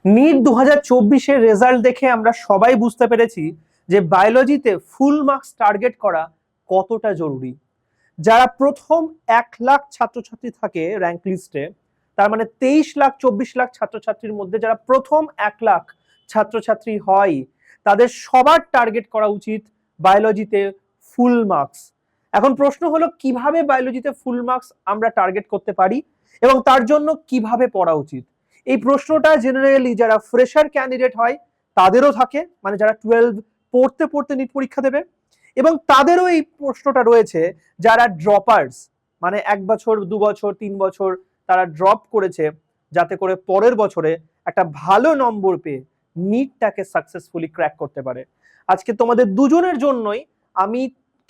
NEET 2024-এর result দেখে আমরা সবাই বুঝতে পেরেছি যে বায়োলজিতে ফুল মার্কস টার্গেট করা কতটা জরুরি। যারা প্রথম 1 লাখ ছাত্রছাত্রী থাকে র্যাঙ্ক লিস্টে, তার মানে 23 লাখ 24 লাখ ছাত্রছাত্রীর মধ্যে যারা প্রথম 1 লাখ ছাত্রছাত্রী হয়, তাদের সবার টার্গেট করা উচিত বায়োলজিতে ফুল মার্কস। এখন প্রশ্ন হলো কিভাবে বায়োলজিতে ফুল মার্কস আমরা টার্গেট করতে পারি এবং তার জন্য কিভাবে পড়া উচিত। এই প্রশ্নটা জেনারেলি যারা ফ্রেশার ক্যান্ডিডেট হয় তাদেরও থাকে, মানে যারা 12 পড়তে পড়তে নিট পরীক্ষা দেবে, এবং তাদেরও এই প্রশ্নটা রয়েছে যারা ড্রপার্স, মানে 1 বছর 2 বছর 3 বছর তারা ড্রপ করেছে, যাতে করে পরের বছরে একটা ভালো নম্বর পেয়ে নিটটাকে সাকসেসফুলি ক্র্যাক করতে পারে। আজকে তোমাদের দুজনের জন্যই আমি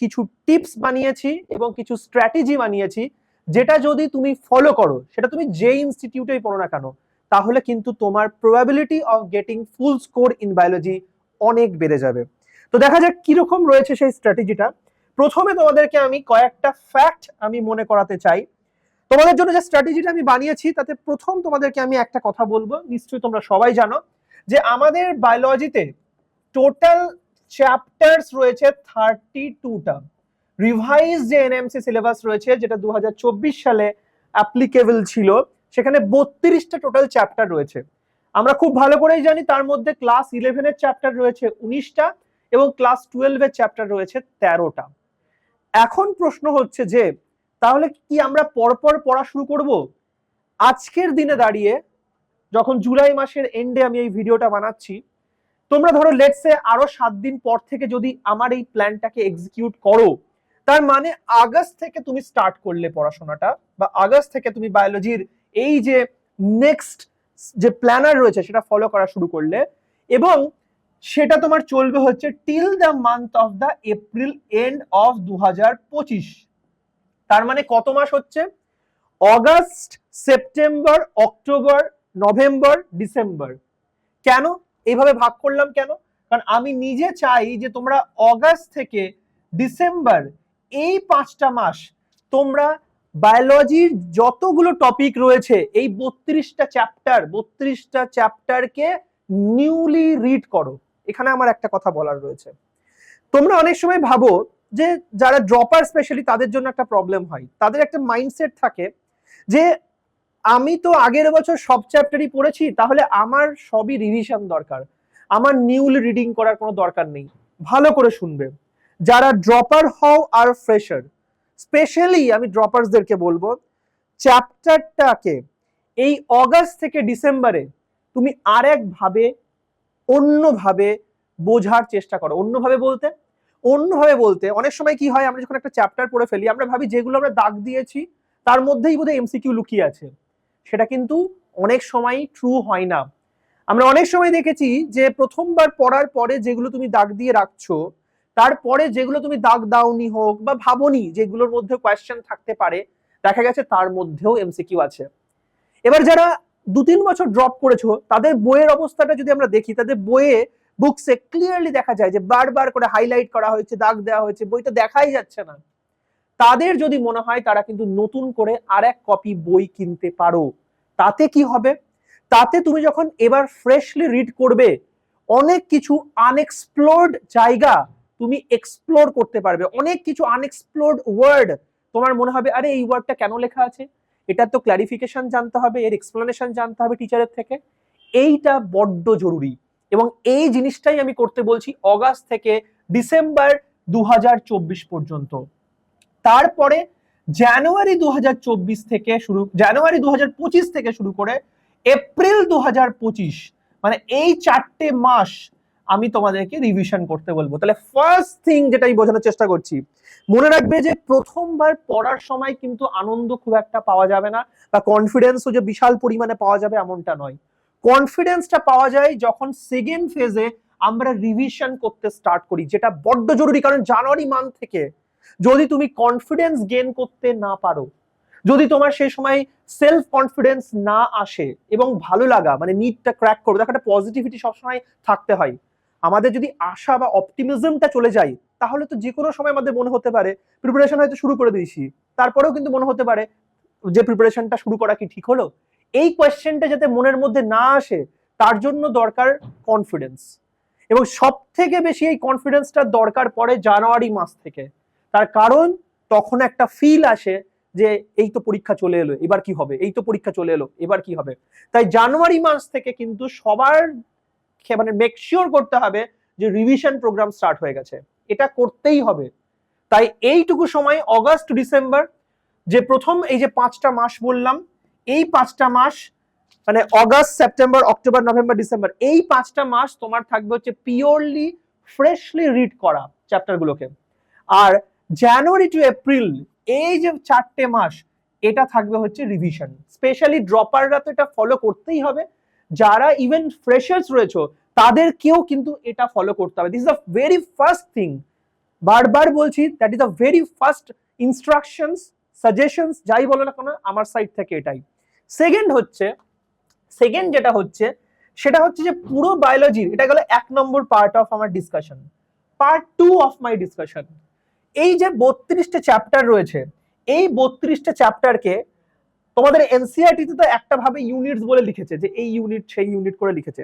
কিছু টিপস বানিয়েছি এবং কিছু স্ট্র্যাটেজি বানিয়েছি, যেটা যদি তুমি ফলো করো, সেটা তুমি যে ইনস্টিটিউটেই পড়ো না কেন, তাহলে কিন্তু তোমার probability of getting full score in biology অনেক বেড়ে যাবে। তো দেখা যাক কিরকম রয়েছে সেই স্ট্র্যাটেজিটা। প্রথমে তোমাদেরকে আমি কয়েকটা ফ্যাক্ট আমি মনে করাতে চাই। তোমাদের জন্য যে স্ট্র্যাটেজিটা আমি বানিয়েছি তাতে প্রথম তোমাদেরকে আমি একটা কথা বলবো, নিশ্চয়ই তোমরা সবাই জানো যে আমাদের বায়োলজিতে টোটাল চ্যাপ্টার্স রয়েছে 32টা। রিভাইজ যে এনএমসি সিলেবাস রয়েছে, যেটা 2024 সালে অ্যাপ্লিকেবল ছিল, সেখানে 32টা টোটাল চ্যাপ্টার রয়েছে। আমরা খুব ভালো করেই জানি তার মধ্যে ক্লাস 11-এর চ্যাপ্টার রয়েছে 19টা এবং ক্লাস 12-এর চ্যাপ্টার রয়েছে 13টা। এখন প্রশ্ন হচ্ছে যে তাহলে কি আমরা পরপর পড়া শুরু করব? আজকের দিনে দাঁড়িয়ে, যখন জুলাই মাসের এন্ডে আমি এই ভিডিওটা বানাচ্ছি, তোমরা ধরো লেটসে আরো 7 দিন পর থেকে যদি আমার এই প্ল্যানটাকে এক্সিকিউট করো, তার মানে আগস্ট থেকে তুমি স্টার্ট করলে পড়াশোনাটা, বা আগস্ট থেকে তুমি বায়োলজির এই যে নেক্সট যে প্ল্যানার রয়েছে সেটা ফলো করা শুরু করলে, এবং সেটা তোমার চলবে হচ্ছে till the month of the April end of 2025। তার মানে কত মাস হচ্ছে? August, September, October, November, December. কেন এইভাবে ভাগ করলাম কেন? কারণ আমি নিজে চাই যে তোমরা অগাস্ট থেকে ডিসেম্বর এই 5টা মাস তোমরা বায়োলজির যতগুলো টপিক রয়েছে এই 32টা চ্যাপ্টারকে নিউলি রিড করো। এখানে আমার একটা কথা বলার রয়েছে। তোমরা অনেক সময় ভাবো যে যারা ড্রপার স্পেশালি তাদের জন্য একটা প্রবলেম হয়, তাদের একটা মাইন্ডসেট থাকে যে আমি তো আগের বছর সব চ্যাপ্টারই পড়েছি, তাহলে আমার সবই রিভিশন দরকার, আমার নিউলি রিডিং করার কোনো দরকার নেই। ভালো করে শুনবে, যারা ড্রপার হও আর ফ্রেশার, স্পেশালি আমি ড্রপার্সদেরকে বলবো, চ্যাপ্টারটাকে এই অগাস্ট থেকে ডিসেম্বরে তুমি আরেকভাবে অন্যভাবে বোঝার চেষ্টা করো। অন্যভাবে বলতে অনেক সময় কি হয়, আমরা যখন একটা চ্যাপ্টার পড়ে ফেলি আমরা ভাবি যেগুলো আমরা দাগ দিয়েছি তার মধ্যেই বোধহয় এমসিকিউ লুকিয়ে আছে। সেটা কিন্তু অনেক সময় ট্রু হয় না। আমরা অনেক সময় দেখেছি যে প্রথমবার পড়ার পরে যেগুলো তুমি দাগ দিয়ে রাখছো, তারপরে যেগুলো তুমি দাগ দাওনি হোক বা ভাবনি যেগুলোর মধ্যে কোয়েশ্চেন থাকতে পারে, দেখা গেছে তার মধ্যেও এমসিকিউ আছে। এবার যারা 2-3 বছর ড্রপ করেছো, তাদের বইয়ের অবস্থাটা যদি আমরা দেখি, তাদের বইয়ে বুকসে ক্লিয়ারলি দেখা যায় যে বারবার করে হাইলাইট করা হয়েছে, দাগ দেওয়া হয়েছে, বইটা দেখাই যাচ্ছে না। তাদের যদি মনে হয় তারা কিন্তু নতুন করে আরেক কপি বই কিনতে পারো। তাতে কি হবে? তাতে তুমি যখন এবার ফ্রেশলি রিড করবে, অনেক কিছু আনএক্সপ্লোরড জায়গা তুমি এক্সপ্লোর করতে পারবে। অনেক কিছু আনএক্সপ্লোরড ওয়ার্ড তোমার মনে হবে আরে এই ওয়ার্ডটা কেন লেখা আছে, এটা তো ক্ল্যারিফিকেশন জানতে হবে, এর এক্সপ্লেনেশন জানতে হবে টিচারের থেকে। এইটা বড্ড জরুরি, এবং এই জিনিসটাই আমি করতে বলছি অগাস্ট থেকে ডিসেম্বর 2024 পর্যন্ত। তারপরে জানুয়ারি 2025 থেকে শুরু করে এপ্রিল 2025, মানে এই 4টে মাস আমি তোমাদেরকে রিভিশন করতে বলবো। তাহলে ফার্স্ট থিং যেটাই বোঝানোর চেষ্টা করছি, মনে রাখবে যে প্রথমবার পড়ার সময় কিন্তু আনন্দ খুব একটা পাওয়া যাবে না, বা কনফিডেন্সও যে বিশাল পরিমাণে পাওয়া যাবে এমনটা নয়। কনফিডেন্সটা পাওয়া যায় যখন সেকেন্ড ফেজে আমরা রিভিশন করতে স্টার্ট করি, যেটা বড্ড জরুরি। কারণ জানুয়ারি মান্থ থেকে যদি তুমি কনফিডেন্স গেইন করতে না পারো, যদি তোমার সেই সময় সেলফ কনফিডেন্স না আসে এবং ভালো লাগা, মানে নিটটা ক্র্যাক করবে, দেখো একটা পজিটিভিটি সবসময় থাকতে হয়। আমাদের যদি আশা বা অপটিমিজমটা চলে যায়, তাহলে তো যে কোনো সময় আমাদের মনে হতে পারে প্রিপারেশন হয়তো শুরু করে দিয়েছি, তারপরেও কিন্তু মনে হতে পারে যে প্রিপারেশনটা শুরু করা কি ঠিক হলো। এই কোয়েশ্চেনটা যাতে মনের মধ্যে না আসে, তার জন্য দরকার কনফিডেন্স, এবং সব থেকে বেশি এই কনফিডেন্সটা দরকার পড়ে জানুয়ারি মাস থেকে। তার কারণ তখন একটা ফিল আসে যে এই তো পরীক্ষা চলে এলো, এবার কি হবে, এই তো পরীক্ষা চলে এলো, এবার কি হবে। তাই জানুয়ারি মাস থেকে কিন্তু সবার মানে মেক শিওর করতে হবে যে রিভিশন প্রোগ্রাম স্টার্ট হয়ে গেছে, এটা করতেই হবে। তাই এইটুকু সময় অগাস্ট ডিসেম্বর, যে প্রথম এই যে 5টা মাস বললাম, এই 5টা মাস মানে August September October November December, এই 5টা মাস তোমার থাকবে হচ্ছে পিওরলি ফ্রেশলি রিড করা চ্যাপ্টার গুলোকে। আর জানুয়ারি টু এপ্রিল এই যে 4টে মাস, এটা থাকবে হচ্ছে রিভিশন। স্পেশালি ড্রপাররা তো এটা ফলো করতেই হবে, যারা ইভেন ফ্রেশার্স রয়েছে তাদেরকেও কিন্তু এটা ফলো করতে হবে। This is the very first thing, বারবার বলছি, that is the very first instructions, suggestions, যাই বলো না কেন আমার সাইড থেকে এটাই। সেকেন্ড যেটা হচ্ছে সেটা হচ্ছে যে পুরো বায়োলজির, এটা গেল 1 নম্বর পার্ট অফ আমার discussion. Part 2 of my discussion, এই যে 32টা চ্যাপ্টার রয়েছে, এই 32টা চ্যাপ্টারকে তোমাদের এনসিইআরটি তে তো একটা ভাবে ইউনিটস বলে লিখেছে, যে এই ইউনিট সেই ইউনিট করে লিখেছে।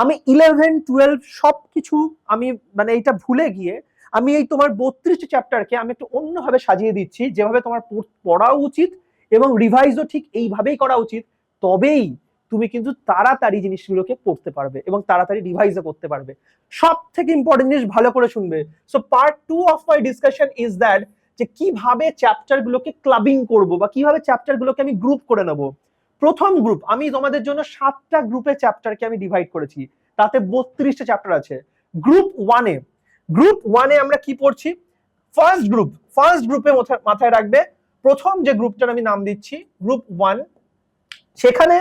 আমি 11 12 সবকিছু আমি মানে এটা ভুলে গিয়ে আমি এই তোমার 32টা চ্যাপ্টারকে আমি একটু অন্যভাবে সাজিয়ে দিচ্ছি, যেভাবে তোমার পড়া উচিত এবং রিভাইজও ঠিক এইভাবেই করা উচিত। তবেই তুমি কিন্তু তাড়াতাড়ি জিনিসগুলোকে পড়তে পারবে এবং তাড়াতাড়ি রিভাইজও করতে পারবে। সব থেকে ইম্পর্টেন্ট জিনিস ভালো করে শুনবে। So part 2 of my discussion is that, যে কিভাবে চ্যাপ্টার গুলোকে ক্লাবিং করব বা কিভাবে চ্যাপ্টার গুলোকে আমি গ্রুপ করে নেব। প্রথম গ্রুপ, আমি তোমাদের জন্য 7টা গ্রুপে চ্যাপ্টারকে আমি ডিভাইড করেছি, তাতে 32টা চ্যাপ্টার আছে। গ্রুপ 1 এ আমরা কি পড়ছি? ফার্স্ট গ্রুপে মাথায় রাখবে, প্রথম যে গ্রুপটার আমি নাম দিচ্ছি গ্রুপ 1, সেখানে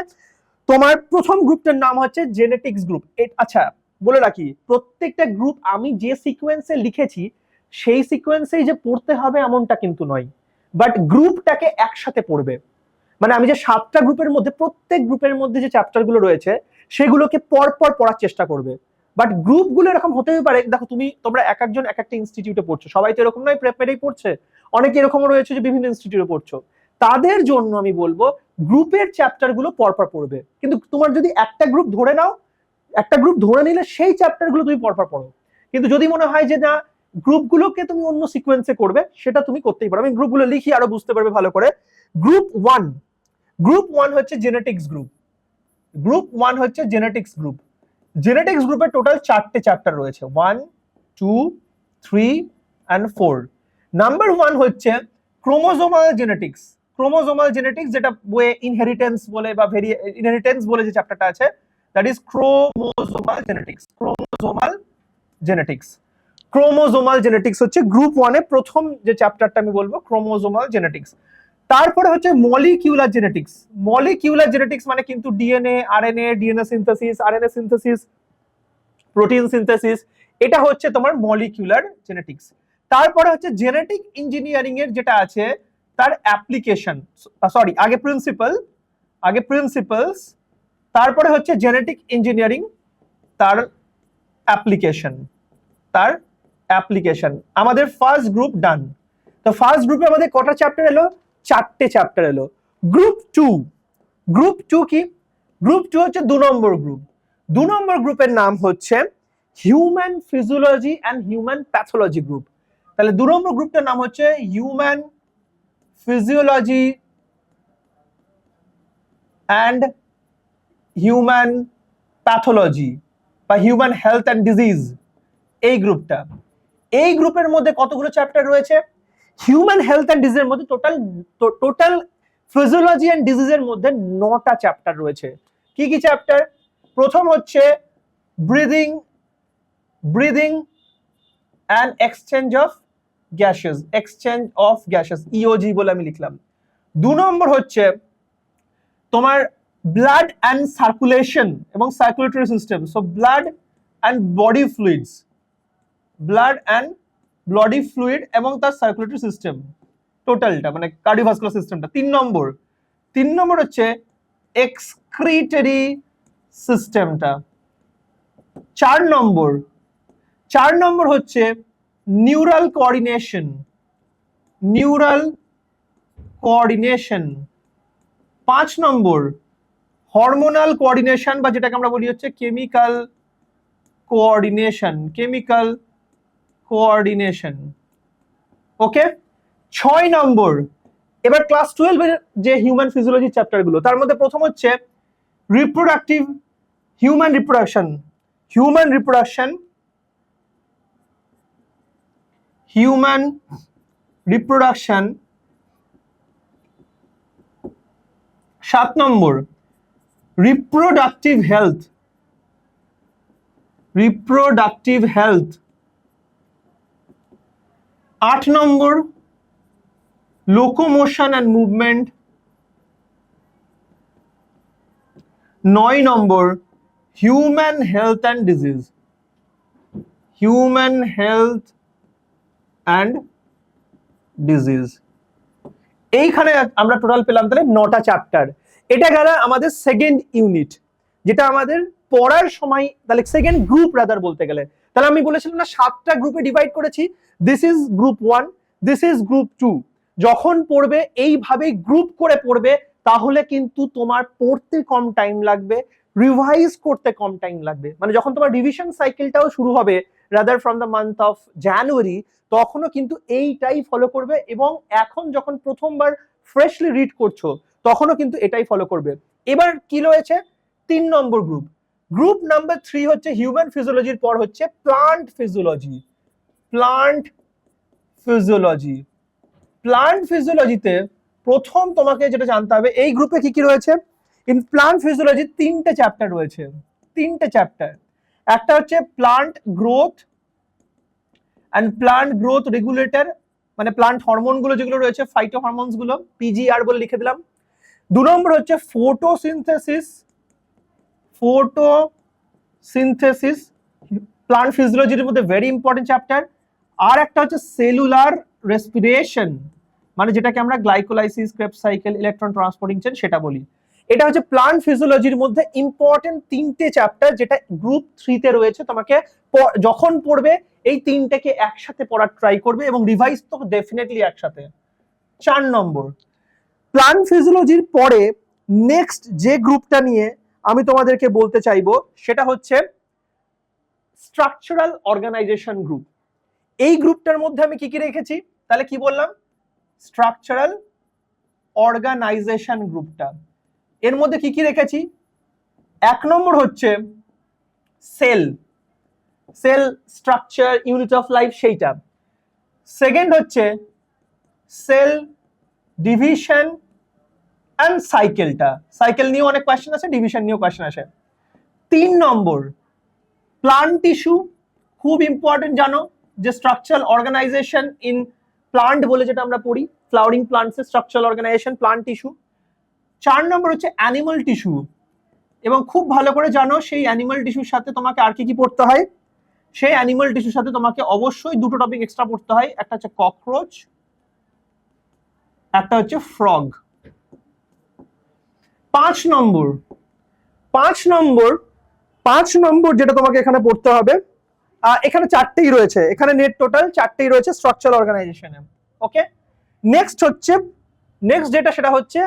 তোমার প্রথম গ্রুপটার নাম হচ্ছে জেনেটিক্স গ্রুপ। আচ্ছা বলে রাখি, প্রত্যেকটা গ্রুপ আমি যে সিকোয়েন্সে লিখেছি সেই সিকোয়েন্সেই যে পড়তে হবে এমনটা কিন্তু নয়, বাট গ্রুপটাকে একসাথে পড়বে। মানে আমি যে 7টা গ্রুপের মধ্যে প্রত্যেক গ্রুপের মধ্যে যে চ্যাপ্টারগুলো রয়েছে সেগুলোকে পরপর পড়ার চেষ্টা করবে। বাট গ্রুপগুলো এরকম হতেই পারে, দেখো তোমরা এক একজন এক একটা ইনস্টিটিউটে পড়ছো, সবাই তো এরকম নয় প্রেপেরেই পড়ছে, অনেকে এরকমও রয়েছে যে বিভিন্ন ইনস্টিটিউটে পড়ছো। তাদের জন্য আমি বলবো গ্রুপের চ্যাপ্টারগুলো পরপর পড়বে। কিন্তু তোমার যদি একটা গ্রুপ ধরে নাও, একটা গ্রুপ ধরে নিলে সেই চ্যাপ্টারগুলো তুমি পরপর পড়ো। কিন্তু যদি মনে হয় যে না গ্রুপগুলোকে তুমি অন্য সিকোয়েন্সে করবে, সেটা তুমি করতেই পারো। আমি গ্রুপগুলো লিখি আরো বুঝতে পারবে ভালো করে। গ্রুপ 1 হচ্ছে জেনেটিক্স গ্রুপ। জেনেটিক্স গ্রুপের টোটাল 4টে চ্যাপ্টার রয়েছে, 1 2 3 and 4। নাম্বার 1 হচ্ছে ক্রোমোজোমাল জেনেটিক্স, যেটা বইয়ে ইনহেরিটেন্স বলে বা ইনহেরিটেন্স বলে যে চ্যাপ্টারটা আছে, দ্যাট ইজ ক্রোমোজোমাল জেনেটিক্স হচ্ছে গ্রুপ 1 এ প্রথম যে চ্যাপ্টারটা আমি বলবো, ক্রোমোজোমাল জেনেটিক্স। তারপরে হচ্ছে মলিকিউলার জেনেটিক্স মানে কিন্তু ডিএনএ সিনথেসিস, প্রোটিন সিনথেসিস, এটা হচ্ছে তোমার মলিকিউলার জেনেটিক্স। তারপরে হচ্ছে জেনেটিক ইঞ্জিনিয়ারিং এর যেটা আছে তার অ্যাপ্লিকেশন, আগে প্রিন্সিপালস, তারপরে হচ্ছে জেনেটিক ইঞ্জিনিয়ারিং, তার অ্যাপ্লিকেশন। আমাদের ফার্স্ট গ্রুপ ডান। তো ফার্স্ট গ্রুপে আমাদের কটা চ্যাপ্টার এলো? 4টে চ্যাপ্টার এলো। গ্রুপ 2 কি? গ্রুপ 2 হচ্ছে 2 নম্বর গ্রুপ। 2 নম্বর গ্রুপের নাম হচ্ছে human physiology and human pathology group. তাহলে 2 নম্বর গ্রুপটার নাম হচ্ছে human physiology and human pathology বা হিউম্যান হেলথ অ্যান্ড ডিজিজ, এই গ্রুপটা। এই গ্রুপের মধ্যে কতগুলো চ্যাপ্টার রয়েছে? হিউম্যান হেলথ অ্যান্ড ডিজিজের মধ্যে টোটাল ফিজিওলজি অ্যান্ড ডিজিজের মধ্যে 9টা চ্যাপ্টার রয়েছে। কি কি চ্যাপ্টার? প্রথম হচ্ছে breathing and exchange of gases, ইওজি বলে আমি লিখলাম। 2 নম্বর হচ্ছে তোমার ব্লাড অ্যান্ড সার্কুলেশন এবং circulatory system, so blood and body fluid এবং তার সার্কুলেটরি সিস্টেম টোটালটা, মানে কার্ডিওভাস্কুলার সিস্টেমটা। 3 নম্বর হচ্ছে এক্সক্রিটরি সিস্টেমটা। 4 নম্বর হচ্ছে নিউরাল কোঅর্ডিনেশন। 5 নম্বর হরমোনাল কোঅর্ডিনেশন বা যেটাকে আমরা বলি হচ্ছে কেমিক্যাল কোঅর্ডিনেশন। ওকে, 6 নম্বর। এবার ক্লাস 12 এর যে হিউম্যান ফিজিওলজি চ্যাপ্টার গুলো, তার মধ্যে প্রথম হচ্ছে human reproduction human reproduction. 7 number reproductive health. 8 number locomotion and movement. 9 number human health and disease. এইখানে আমরা টোটাল পেলাম তাহলে 9টা চ্যাপ্টার। এটা গেল আমাদের সেকেন্ড ইউনিট, যেটা আমাদের পড়ার সময়, তাহলে সেকেন্ড গ্রুপ রাদার বলতে গেলে। তাহলে আমি বলেছিলাম না 7টা গ্রুপে ডিভাইড করেছি, this is group 1, this is group 2। যখন পড়বে এইভাবে গ্রুপ করে পড়বে, তাহলে কিন্তু তোমার পড়তে কম টাইম লাগবে, রিভাইজ করতে কম টাইম লাগবে। মানে যখন তোমার রিভিশন সাইকেলটাও শুরু হবে rather from the month of January, তখনও কিন্তু এইটাই ফলো করবে। এবং এখন যখন প্রথমবার ফ্রেশলি রিড করছো, তখনও কিন্তু এটাই ফলো করবে। এবার কি রয়েছে? 3 নম্বর গ্রুপ নাম্বার 3 হচ্ছে হিউম্যান ফিজিওলজির পর হচ্ছে প্লান্ট ফিজিওলজিতে প্রথম তোমাকে যেটা জানতে হবে, এই গ্রুপে কি কি রয়েছে। ইন প্লান্ট ফিজিওলজি 3টে চ্যাপ্টার রয়েছে, 3টে চ্যাপ্টার। একটা হচ্ছে plant growth and plant growth regulator, মানে প্লান্ট হরমোন গুলো যেগুলো রয়েছে, ফাইটো হরমোনস গুলো, পিজিআর বলে লিখে দিলাম। 2 নম্বর হচ্ছে ফটোসিনথেসিস প্লান্ট ফিজিওলজির মধ্যে ভেরি ইম্পর্টেন্ট চ্যাপ্টার। আর একটা হচ্ছে সেলুলার রেসপিরেশন, মানে যেটাকে আমরা glycolysis, Krebs cycle, electron transporting chain সেটা বলি। এটা হচ্ছে প্লান্ট ফিজিওলজির মধ্যে ইম্পর্টেন্ট 3টে চ্যাপ্টার, যেটা গ্রুপ 3 তে রয়েছে। তোমাকে যখন পড়বে এই 3টেকে একসাথে পড়ার ট্রাই করবে এবং রিভাইজ তো ডেফিনেটলি একসাথে। 4 নম্বর প্লান্ট ফিজিওলজির পরে নেক্সট যে গ্রুপটা নিয়ে আমি তোমাদেরকে বলতে চাইবো, সেটা হচ্ছে স্ট্রাকচারাল অর্গানাইজেশন গ্রুপ। এই গ্রুপটার মধ্যে আমি কি কি রেখেছি, তাহলে কি বললাম? স্ট্রাকচারাল অর্গানাইজেশন গ্রুপটা, এর মধ্যে কি কি রেখেছি? 1 নম্বর হচ্ছে sell structure, unit of life, সেইটা। সেকেন্ড হচ্ছে সেল ডিভিশন অ্যান্ড সাইকেল নিয়েও অনেক কোয়েশ্চেন আছে, ডিভিশন নিয়েও কোয়েশ্চেন আসে। 3 নম্বর প্লান্ট টিস্যু, খুব ইম্পর্টেন্ট জানো, যে স্ট্রাকচারাল অর্গানাইজেশন ইন প্লান্ট বলে যেটা আমরা পড়ি, ফ্লাওয়ারিং প্লান্টস এর স্ট্রাকচারাল অর্গানাইজেশন, প্লান্ট টিস্যু। 4 নম্বর হচ্ছে অ্যানিমাল টিস্যু, এবং খুব ভালো করে জানো সেই অ্যানিমাল টিস্যুর সাথে তোমাকে আর কি কি পড়তে হয়। সেই অ্যানিমাল টিস্যুর সাথে তোমাকে অবশ্যই 2টো টপিক এক্সট্রা পড়তে হয়, একটা হচ্ছে ককরোচ, একটা হচ্ছে ফ্রগ। 5 নম্বর যেটা তোমাকে এখানে পড়তে হবে, এখানে 4টেই রয়েছে, এখানে নেট টোটাল 4টেই রয়েছে স্ট্রাকচারাল অর্গানাইজেশনে। ওকে, নেক্সট যেটা সেটা হচ্ছে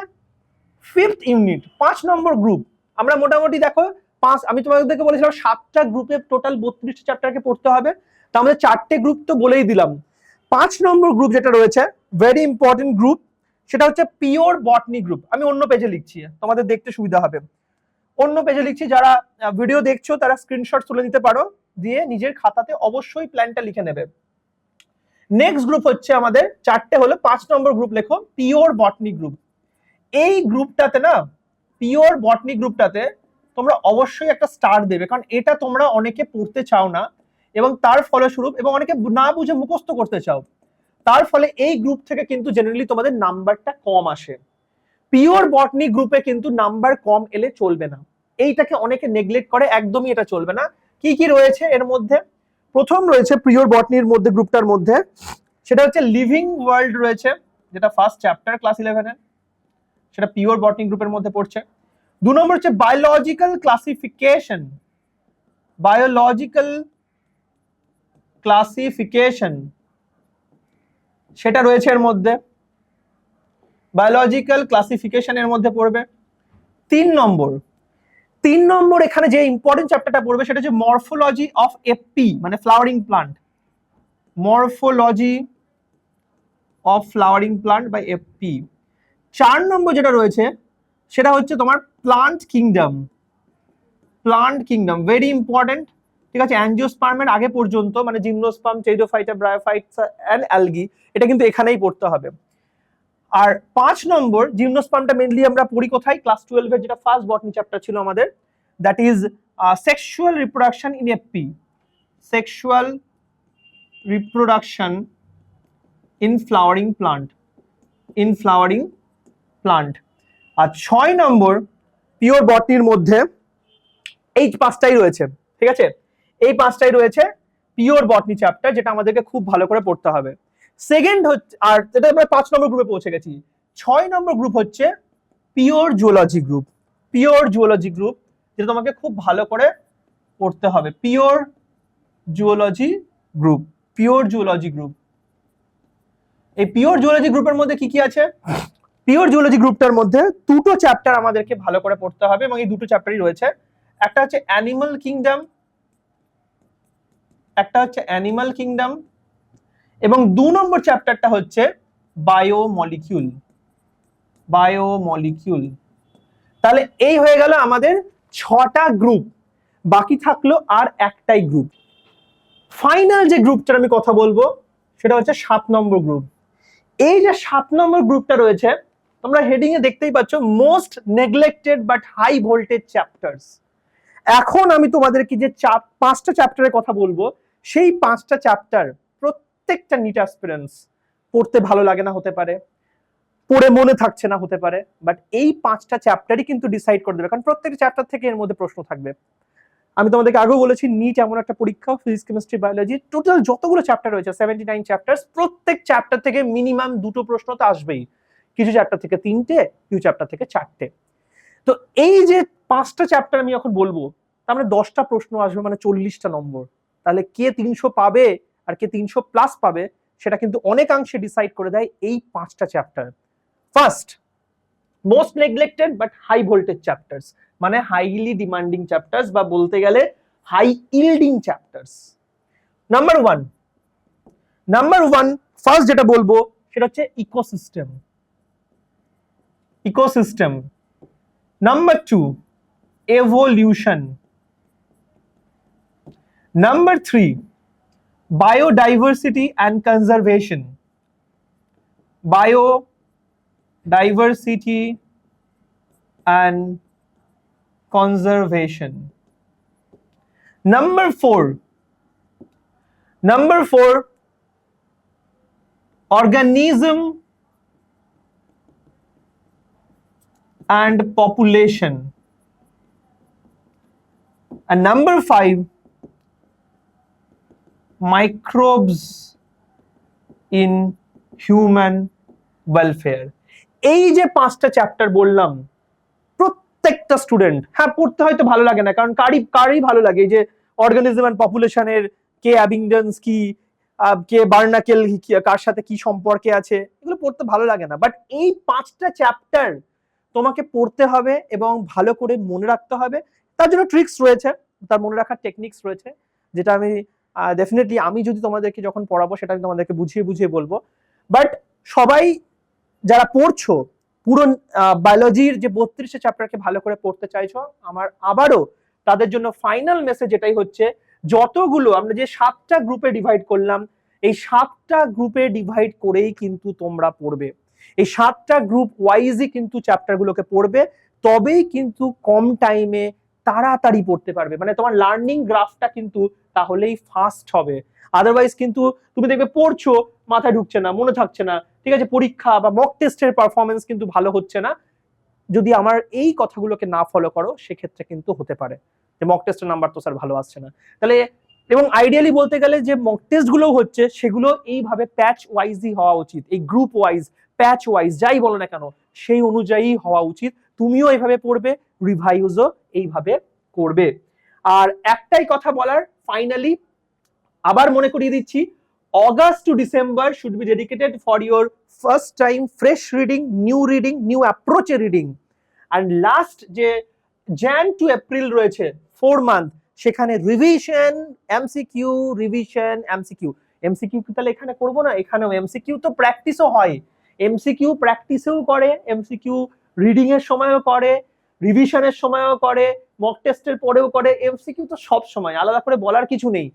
5th ইউনিট, 5 নম্বর গ্রুপ। আমরা মোটামুটি দেখো আমি তোমাদেরকে বলেছিলাম 7টা গ্রুপে টোটাল 32টা চ্যাপ্টারকে পড়তে হবে, তার মধ্যে 4টে গ্রুপ তো বলেই দিলাম। 5 নম্বর গ্রুপ যেটা রয়েছে ভেরি ইম্পর্টেন্ট গ্রুপ, সেটা হচ্ছে পিওর বটনি গ্রুপ। আমি অন্য পেজে লিখছি, তোমাদের দেখতে সুবিধা হবে, অন্য পেজে লিখছি। যারা ভিডিও দেখছো তারা স্ক্রিনশট তুলে নিতে পারো, দিয়ে নিজের খাতাতে অবশ্যই প্ল্যানটা লিখে নেবে। নেক্সট গ্রুপ হচ্ছে আমাদের 4টে হলো, 5 নম্বর গ্রুপ লেখো পিওর বটনি গ্রুপ। এই গ্রুপটাতে না, পিওর বটনি গ্রুপটাতে তোমরা অবশ্যই একটা স্টার দেবে, কারণ এটা তোমরা অনেকে পড়তে চাও না এবং তার ফলস্বরূপ, এবং অনেকে না বুঝে মুখস্থ করতে চাও, তার ফলে এই গ্রুপ থেকে কিন্তু জেনারেলি তোমাদের নাম্বারটা কম আসে। পিওর বটনি গ্রুপে কিন্তু নাম্বার কম এলে চলবে না, এইটাকে অনেকে নেগলেক্ট করে, একদমই এটা চলবে না। কি কি রয়েছে এর মধ্যে? প্রথম রয়েছে পিওর বটনির মধ্যে, গ্রুপটার মধ্যে, সেটা হচ্ছে লিভিং ওয়ার্ল্ড রয়েছে, যেটা ফার্স্ট চ্যাপ্টার ক্লাস 11 এর, সেটা পিওর বটনি গ্রুপের মধ্যে পড়ছে। 2 নম্বর হচ্ছে বায়োলজিক্যাল ক্লাসিফিকেশন, সেটা রয়েছে এর মধ্যে, বায়োলজিক্যাল ক্লাসিফিকেশনের মধ্যে পড়বে। 3 নম্বর 3 নম্বর এখানে যে ইম্পর্টেন্ট চ্যাপ্টারটা পড়বে সেটা হচ্ছে মরফোলজি অফ এপি মানে flowering plant, morphology of flowering plant বা এপি। 4 নম্বর যেটা রয়েছে সেটা হচ্ছে তোমার plant kingdom, plant kingdom very important, ঠিক আছে। অ্যাঞ্জিওস্পার্মের আগে পর্যন্ত মানে gymnosperm, pteridophyta, bryophytes and algae, এটা কিন্তু এখানেই পড়তে হবে। আর 5 নম্বর জিমনোস্পার্মটা মেইনলি আমরা পড়ি কোথায়, ক্লাস 12 এর যেটা ফার্স্ট বটনি চ্যাপ্টার ছিল আমাদের, that is sexual reproduction in AP, sexual reproduction in flowering plant, in flowering plant. আর 6 নম্বর পিওর বটনির মধ্যে এই 5টাই রয়েছে, ঠিক আছে, এই 5টাই রয়েছে পিওর বটনি চ্যাপ্টার, যেটা আমাদেরকে খুব ভালো করে পড়তে হবে। সেকেন্ড হচ্ছে, আর যেটা আমরা 5 নম্বর গ্রুপে পৌঁছে গেছি, 6 নম্বর গ্রুপ হচ্ছে pure zoology group, pure zoology group, যেটা তোমাকে খুব ভালো করে পড়তে হবে, pure zoology group, pure zoology group. এই পিওর জুওলজি গ্রুপের মধ্যে কি কি আছে, পিওর জুওলজি গ্রুপটার মধ্যে দুটো চ্যাপ্টার আমাদেরকে ভালো করে পড়তে হবে, এবং এই দুটো চ্যাপ্টারই রয়েছে, একটা হচ্ছে অ্যানিমাল কিংডম, একটা হচ্ছে অ্যানিমাল কিংডম, এবং 2 নম্বর চ্যাপ্টারটা হচ্ছে বায়োমলিকিউল, বায়োমলিকিউল। তাহলে এই হয়ে গেল আমাদের 6টা গ্রুপ, বাকি থাকলো আর একটাই গ্রুপ। ফাইনাল যে গ্রুপটার আমি কথা বলবো সেটা হচ্ছে 7 নম্বর গ্রুপ। এই যে 7 নম্বর গ্রুপটা রয়েছে, তোমরা হেডিং এ দেখতেই পাচ্ছ, most neglected but high voltage chapters. এখন আমি তোমাদেরকে যে 5টা চ্যাপ্টারের কথা বলবো, সেই 5টা চ্যাপ্টার প্রত্যেকটা নিট অ্যাসপিরেন্টস পড়তে ভালো লাগে না হতে পারে, পড়ে মনে থাকছে না হতে পারে, বাট এই 5টা চ্যাপ্টারই কিন্তু ডিসাইড করে দেবে, কারণ প্রত্যেকটা চ্যাপ্টার থেকে এর মধ্যে প্রশ্ন থাকবে। আমি তোমাদেরকে আগেও বলেছি, নিট এমন একটা পরীক্ষা, ফিজিক্স, কেমিস্ট্রি, বায়োলজি, টোটাল যতগুলো চ্যাপ্টার রয়েছে 79 চ্যাপ্টার্স, প্রত্যেক চ্যাপ্টার থেকে মিনিমাম 2টো প্রশ্ন তো আসবেই, কিছু চ্যাপ্টার থেকে 3টে, কিছু চ্যাপ্টার থেকে 4টে। তো এই যে 5টা চ্যাপ্টার আমি এখন বলবো, তার মানে 10টা প্রশ্ন আসবে, মানে 40টা নম্বর। তাহলে কে 300 পাবে আর কে 300 প্লাস পাবে সেটা কিন্তু অনেকাংশে ডিসাইড করে দেয় এই 5টা chapter. First, most neglected but high voltage chapters, মানে হাইলি ডিমান্ডিং চ্যাপ্টার্স, বা বলতে গেলে high yielding chapters. Number one first যেটা বলবো সেটা হচ্ছে ecosystem, ecosystem. Number 2, evolution. Number 3, biodiversity and conservation. Biodiversity and conservation. Number 4, organism and population. And number 5, microbes in human welfare. এই যে 5টা চ্যাপ্টার বললাম, প্রত্যেকটা স্টুডেন্ট, হ্যাঁ পড়তে হয়তো ভালো লাগে না, কারণ কারই ভালো লাগে এই যে অর্গানিজম এন্ড পপুলেশনের কে অ্যাবিন্ডেন্স কি, কে বার্নাকেল কার সাথে কি সম্পর্কে আছে, এগুলো পড়তে ভালো লাগে না, বাট এই 5টা চ্যাপ্টার তোমাকে পড়তে হবে এবং ভালো করে মনে রাখতে হবে। তার জন্য ট্রিক্স রয়েছে, তার মনে রাখার টেকনিক্স রয়েছে, যেটা আমি ডেফিনেটলি আমি যদি তোমাদেরকে যখন পড়াবো সেটা আমি তোমাদেরকে বুঝিয়ে বলবো। বাট সবাই যারা পড়ছো, পুরো বায়োলজির যে 32টা চ্যাপ্টারকে ভালো করে পড়তে চাইছো, আমার আবারও তাদের জন্য ফাইনাল মেসেজ এটাই হচ্ছে, যতগুলো আমরা যে 7টা গ্রুপে ডিভাইড করলাম, এই 7টা গ্রুপে ডিভাইড করেই কিন্তু তোমরা পড়বে, এই 7টা গ্রুপ ওয়াইজই কিন্তু চ্যাপ্টারগুলোকে পড়বে, তবেই কিন্তু কম টাইমে তাড়াতাড়ি পড়তে পারবে, মানে তোমার লার্নিং গ্রাফটা কিন্তু তাহলেই ফাস্ট হবে। আদারওয়াইজ কিন্তু তুমি দেখবে পড়ছো, মাথায় ঢুকছে না, মনে থাকছে না, ঠিক আছে, পরীক্ষা বা মক টেস্টের পারফরমেন্স কিন্তু ভালো হচ্ছে না। যদি আমার এই কথাগুলোকে না ফলো করো, সেক্ষেত্রে কিন্তু হতে পারে যে মক টেস্টের নাম্বার তো স্যার ভালো আসছে না। তাহলে এবং আইডিয়ালি বলতে গেলে যে মক টেস্ট গুলো হচ্ছে, সেগুলো এইভাবে প্যাচ ওয়াইজই হওয়া উচিত, এই গ্রুপ ওয়াইজ, প্যাচ ওয়াইজ, যাই বলো না কেন সেই অনুযায়ী হওয়া উচিত। তুমিও এইভাবে পড়বে, রিভাইজও এইভাবে করবে। আর একটাই কথা বলার ফাইনালি, আবার মনে করিয়ে দিচ্ছি, August to December should be dedicated for your first time fresh reading, new approach reading, and last যে jan টু এপ্রিল রয়েছে 4 মান্থ, সেখানে revision MCQ revision MCQ. MCQ কি তাহলে এখানে করবো না? এখানেও এমসিকিউ তো প্র্যাকটিসও হয়, এমসিকিউ প্র্যাকটিসেও করে, এমসিকিউ রিডিং এর সময়ও করে, রিভিশনের সময়ও করে, মক টেস্টের পরেও করে। এমসিকিউ তো সব সময়, আলাদা করে বলার কিছু নেই।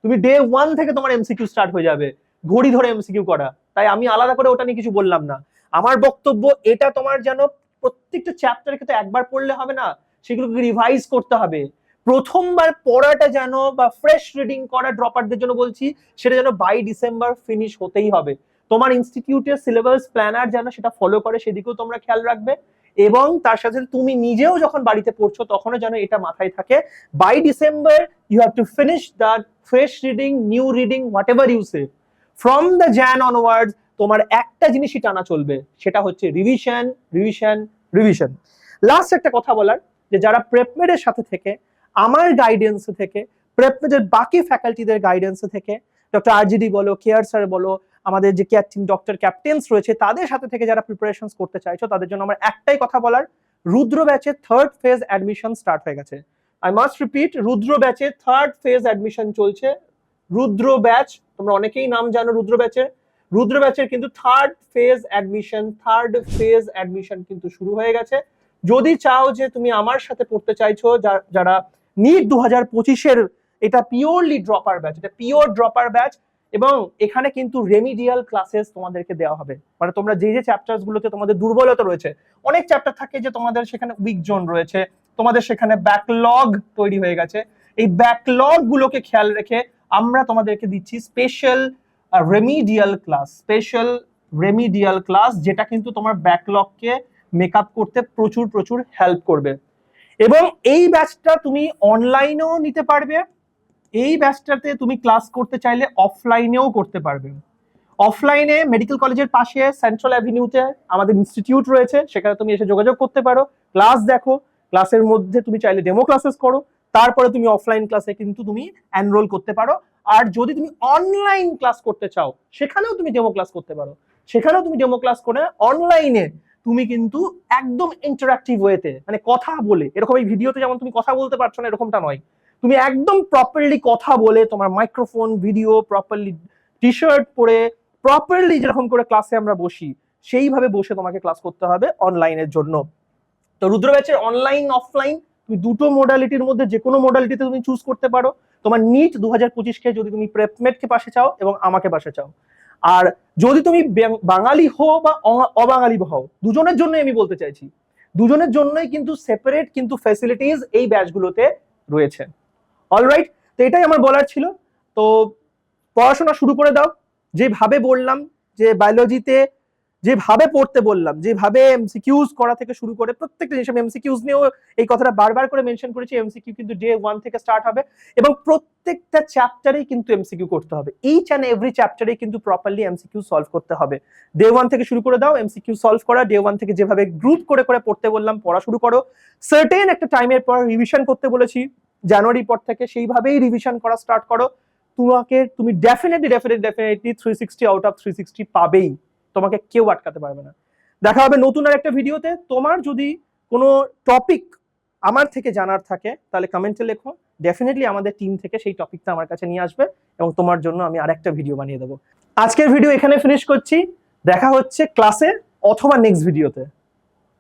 তুমি ডে 1 থেকে তোমার এমসিকিউ স্টার্ট হয়ে যাবে, ঘড়ি ধরে এমসিকিউ করা। তাই আমি আলাদা করে ওটা নিয়ে কিছু বললাম না। আমার বক্তব্য এটা, তোমার যেন প্রত্যেকটা চ্যাপ্টারকে তো একবার পড়লে হবে না, সেগুলোকে রিভাইজ করতে হবে। প্রথমবার পড়াটা যেন, বা ফ্রেশ রিডিং করা ড্রপারদের জন্য বলছি, সেটা যেন বাই ডিসেম্বর ফিনিশ হতেই হবে। তোমার ইনস্টিটিউটের সিলেবাস প্ল্যানার যেন সেটা ফলো করে, সেদিকেও তোমরা খেয়াল রাখবে। এবং তার সাথে তুমি নিজেও যখন বাড়িতে পড়ছো তখনও যেন এটা মাথায় থাকে, by December you have to finish the fresh reading, new reading, whatever you say. From the Jan onwards তোমার একটা জিনিসই টানা চলবে, সেটা হচ্ছে রিভিশন রিভিশন রিভিশন। লাস্ট একটা কথা বলার, যে যারা প্রেপমেডের সাথে থেকে, আমার গাইডেন্স থেকে, প্রেপমেডের বাকি ফ্যাকাল্টিদের গাইডেন্স থেকে, ডক্টর আরজিডি বলো, কেয়ার স্যার বলো, আমাদের যে কেয়ার টিম ডক্টর ক্যাপ্টেন্স রয়েছে, তাদের সাথে থেকে যারা প্রিপারেশন করতে চাইছো, তাদের জন্য আমার একটাই কথা বলার, রুদ্র ব্যাচের 3rd ফেজ অ্যাডমিশন স্টার্ট হয়ে গেছে। আই মাস্ট রিপিট, রুদ্র ব্যাচের 3rd ফেজ অ্যাডমিশন চলছে। রুদ্র ব্যাচ, তোমরা অনেকেই নাম জানো রুদ্র ব্যাচের। রুদ্র ব্যাচের কিন্তু 3rd ফেজ অ্যাডমিশন কিন্তু শুরু হয়ে গেছে। যদি চাও যে তুমি আমার সাথে পড়তে চাইছো, যারা নিট 2025-এর, এটা পিওরলি ড্রপার ব্যাচ, এটা পিওর ড্রপার ব্যাচ। এবং এখানে কিন্তু রেমিডিয়াল ক্লাসেস তোমাদেরকে দেওয়া হবে। মানে তোমরা যে যে চ্যাপ্টার্স গুলোতে তোমাদের দুর্বলতা রয়েছে, অনেক চ্যাপ্টার থাকে যে তোমাদের সেখানে উইক জোন রয়েছে, তোমাদের সেখানে ব্যাকলগ তৈরি হয়ে গেছে। এই ব্যাকলগ গুলোকে খেয়াল রেখে আমরা তোমাদেরকে দিচ্ছি স্পেশাল রেমিডিয়াল ক্লাস, যেটা কিন্তু তোমার ব্যাকলগকে মেকআপ করতে প্রচুর প্রচুর হেল্প করবে। এবং এই ব্যাচটা তুমি অনলাইনেও নিতে পারবে, এই ব্যাচটাতে তুমি ক্লাস করতে চাইলে অফলাইনেও করতে পারবে। অফলাইনে মেডিকেল কলেজের পাশে সেন্ট্রাল অ্যাভিনিউতে আমাদের ইনস্টিটিউট রয়েছে, সেখানে তুমি এসে যোগাযোগ করতে পারো, ক্লাস দেখো, ক্লাসের মধ্যে তুমি চাইলে ডেমো ক্লাসেস করো, তারপরে তুমি অফলাইন ক্লাসে কিন্তু তুমি এনরোল করতে পারো। আর যদি তুমি অনলাইন ক্লাস করতে চাও, সেখানেও তুমি ডেমো ক্লাস করতে পারো, সেখানেও তুমি ডেমো ক্লাস করে অনলাইনে তুমি কিন্তু একদম ইন্টারঅ্যাক্টিভ ওয়েতে, মানে কথা বলে, এরকম এই ভিডিওতে যেমন তুমি কথা বলতে পারছো না এরকমটা নয়, তুমি একদম প্রপারলি কথা বলে, তোমার microphone, video properly, T shirt পরে, প্রপারলি যেরকম করে ক্লাসে আমরা বসি সেইভাবে বসে তোমাকে ক্লাস করতে হবে অনলাইনের জন্য। তো রুদ্র ব্যাচের অনলাইন অফলাইন তুমি দুটো মোডালিটির মধ্যে যে কোনো মোডালিটিতে তুমি চুজ করতে পারো। তোমার নিট 2025-কে যদি তুমি প্রেপমেডকে পাশে চাও এবং আমাকে পাশে চাও, আর যদি তুমি বাঙালি হও বা অবাঙালি হও, দুজনের জন্য আমি বলতে চাইছি, দুজনের জন্যই কিন্তু সেপারেট কিন্তু ফ্যাসিলিটিস এই ব্যাচগুলোতে রয়েছে। অলরাইট, তো এটাই আমার বলার ছিল। তো পড়াশোনা শুরু করে দাও, যেভাবে বললাম, যে বায়োলজিতে যেভাবে পড়তে বললাম, যেভাবে এমসিকিউজ করা থেকে শুরু করে প্রত্যেকটা জিনিস, আমি এমসিকিউজ নিয়েও এই কথাটা বারবার করে মেনশন করেছি, এমসিকিউ কিন্তু ডে 1 থেকে স্টার্ট হবে এবং প্রত্যেকটা চ্যাপ্টারেই কিন্তু এমসিকিউ করতে হবে। ইচ অ্যান্ড এভরি চ্যাপ্টারেই কিন্তু প্রপারলি এমসিকিউ সলভ করতে হবে। ডে 1 থেকে শুরু করে দাও এমসিকিউ সলভ করা। ডে 1 থেকে যেভাবে গ্রুপ করে করে পড়তে বললাম, পড়া শুরু করো। সার্টেন একটা টাইমের পর রিভিশন করতে বলেছি জানুয়ারির পর থেকে, সেইভাবেই রিভিশন করা স্টার্ট করো। তুমি ডেফিনেটলি 360 আউট অফ 360 পাবেই, তোমাকে কেউ আটকাতে পারবে না। দেখা হবে নতুন আর একটা ভিডিওতে। তোমার যদি কোনো টপিক আমার থেকে জানার থাকে তাহলে কমেন্টে লেখো, ডেফিনেটলি আমাদের টিম থেকে সেই টপিকটা আমার কাছে নিয়ে আসবে এবং তোমার জন্য আমি আরেকটা ভিডিও বানিয়ে দেবো। আজকের ভিডিও এখানে ফিনিশ করছি, দেখা হচ্ছে ক্লাসে অথবা নেক্সট ভিডিওতে।